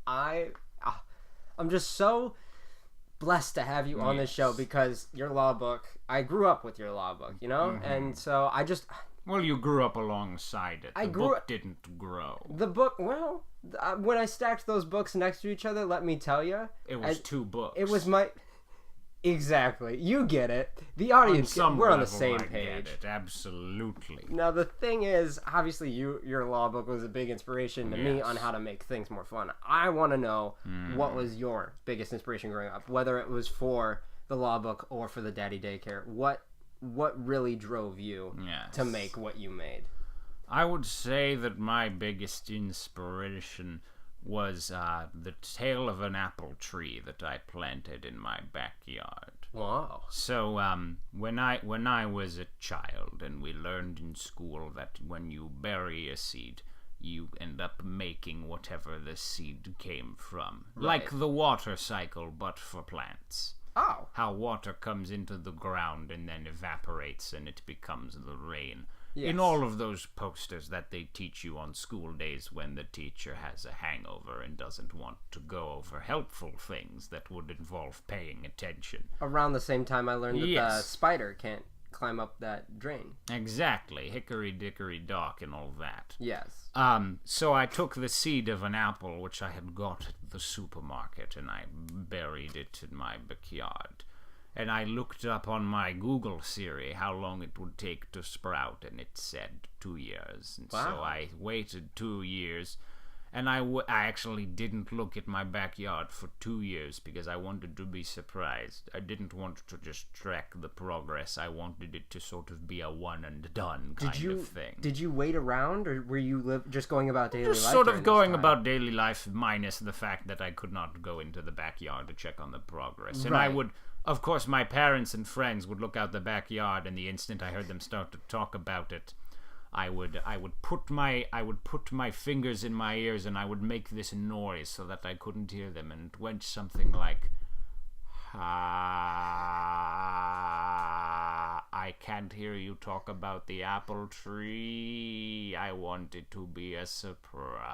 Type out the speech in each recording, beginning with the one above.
I'm just so blessed to have you on this show because your law book, I grew up with your law book, you know? Mm-hmm. And so I just... Well, you grew up alongside it. The book didn't grow. The book, well, when I stacked those books next to each other, let me tell you... It was 2 books. It was my... Exactly. You get it. The audience, we're on the same page. I get it. Absolutely. Now, the thing is, obviously, your law book was a big inspiration to me on how to make things more fun. I want to know what was your biggest inspiration growing up, whether it was for the law book or for the Daddy Daycare. What really drove you to make what you made? I would say that my biggest inspiration was the tail of an apple tree that I planted in my backyard. Wow. So when I was a child, and we learned in school that when you bury a seed, you end up making whatever the seed came from. Right. Like the water cycle, but for plants. Oh. How water comes into the ground and then evaporates and it becomes the rain. Yes. In all of those posters that they teach you on school days when the teacher has a hangover and doesn't want to go over helpful things that would involve paying attention. Around the same time I learned that the spider can't climb up that drain. Exactly. Hickory dickory dock and all that. Yes. So I took the seed of an apple which I had got at the supermarket and I buried it in my backyard. And I looked up on my Google Siri how long it would take to sprout, and it said 2 years. And so I waited 2 years, and I actually didn't look at my backyard for 2 years because I wanted to be surprised. I didn't want to just track the progress. I wanted it to sort of be a one and done kind of thing. Did you wait around, or were you just going about daily life? Just sort of going about daily life, minus the fact that I could not go into the backyard to check on the progress. And I would... Of course, my parents and friends would look out the backyard, and the instant I heard them start to talk about it, I would put my fingers in my ears, and I would make this noise so that I couldn't hear them, and it went something like, I can't hear you talk about the apple tree. I want it to be a surprise.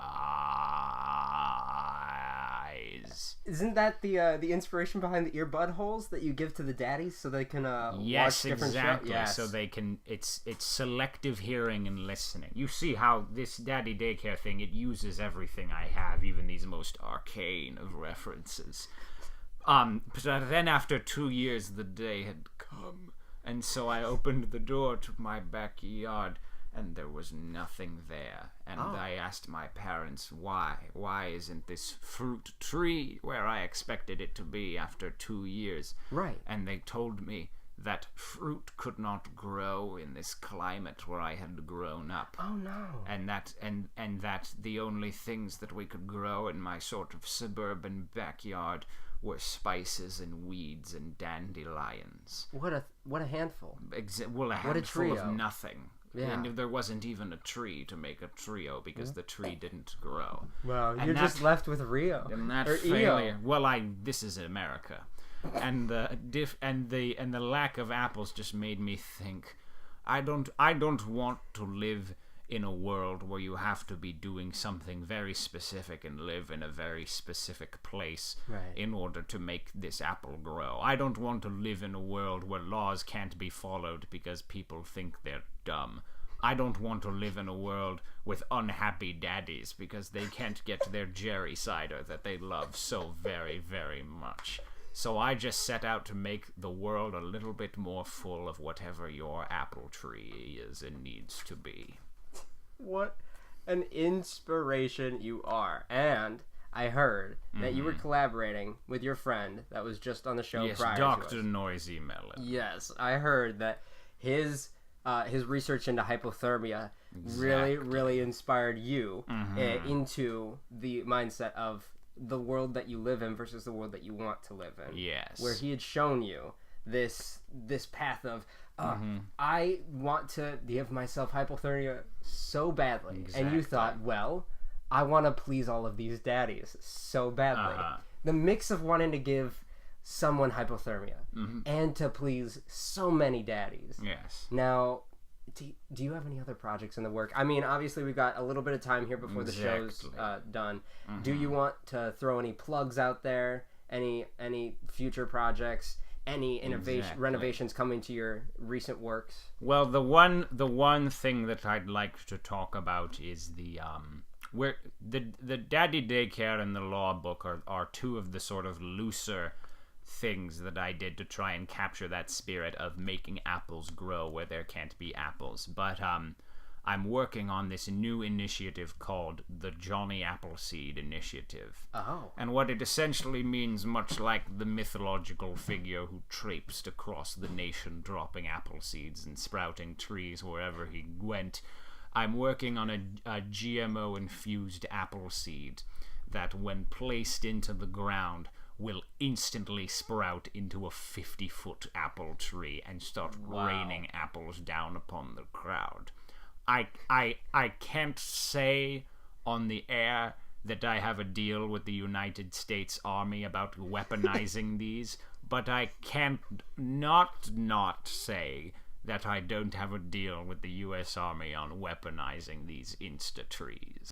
Isn't that the inspiration behind the earbud holes that you give to the daddies so they can watch different shows? Yes, so they can. It's selective hearing and listening. You see how this Daddy Daycare thing, it uses everything I have, even these most arcane of references. But then after 2 years, the day had come, and so I opened the door to my backyard, and there was nothing there. And I asked my parents, why? Why isn't this fruit tree where I expected it to be after 2 years? Right. And they told me that fruit could not grow in this climate where I had grown up. Oh no. And that the only things that we could grow in my sort of suburban backyard were spices and weeds and dandelions. What a handful. A handful of nothing. Yeah. And there wasn't even a tree to make a trio because the tree didn't grow. Well, you're just left with Rio. And that failure. Well, this is America. And the lack of apples just made me think, I don't want to live in a world where you have to be doing something very specific and live in a very specific place in order to make this apple grow. I don't want to live in a world where laws can't be followed because people think they're dumb. I don't want to live in a world with unhappy daddies because they can't get their Jerry cider that they love so very, very much. So I just set out to make the world a little bit more full of whatever your apple tree is and needs to be. What an inspiration you are. And I heard that you were collaborating with your friend that was just on the show prior to us. Dr. Noisy Melon. Yes, I heard that his research into hypothermia really inspired you into the mindset of the world that you live in versus the world that you want to live in. Yes. Where he had shown you this path of I want to give myself hypothermia so badly. Exactly. And you thought, well, I want to please all of these daddies so badly. The mix of wanting to give someone hypothermia and to please so many daddies. Yes. Now, do you have any other projects in the work? I mean, obviously we've got a little bit of time here before the show's done. Mm-hmm. Do you want to throw any plugs out there? Any future projects? Any renovations coming to your recent works? Well, the one thing that I'd like to talk about is the Daddy Daycare and the Law Book are two of the sort of looser things that I did to try and capture that spirit of making apples grow where there can't be apples. But I'm working on this new initiative called the Johnny Appleseed Initiative. Oh. And what it essentially means, much like the mythological figure who traipsed across the nation dropping apple seeds and sprouting trees wherever he went, I'm working on a GMO-infused apple seed that, when placed into the ground, will instantly sprout into a 50-foot apple tree and start raining apples down upon the crowd. I can't say on the air that I have a deal with the United States Army about weaponizing these, but I can't not say that I don't have a deal with the U.S. Army on weaponizing these Insta-trees.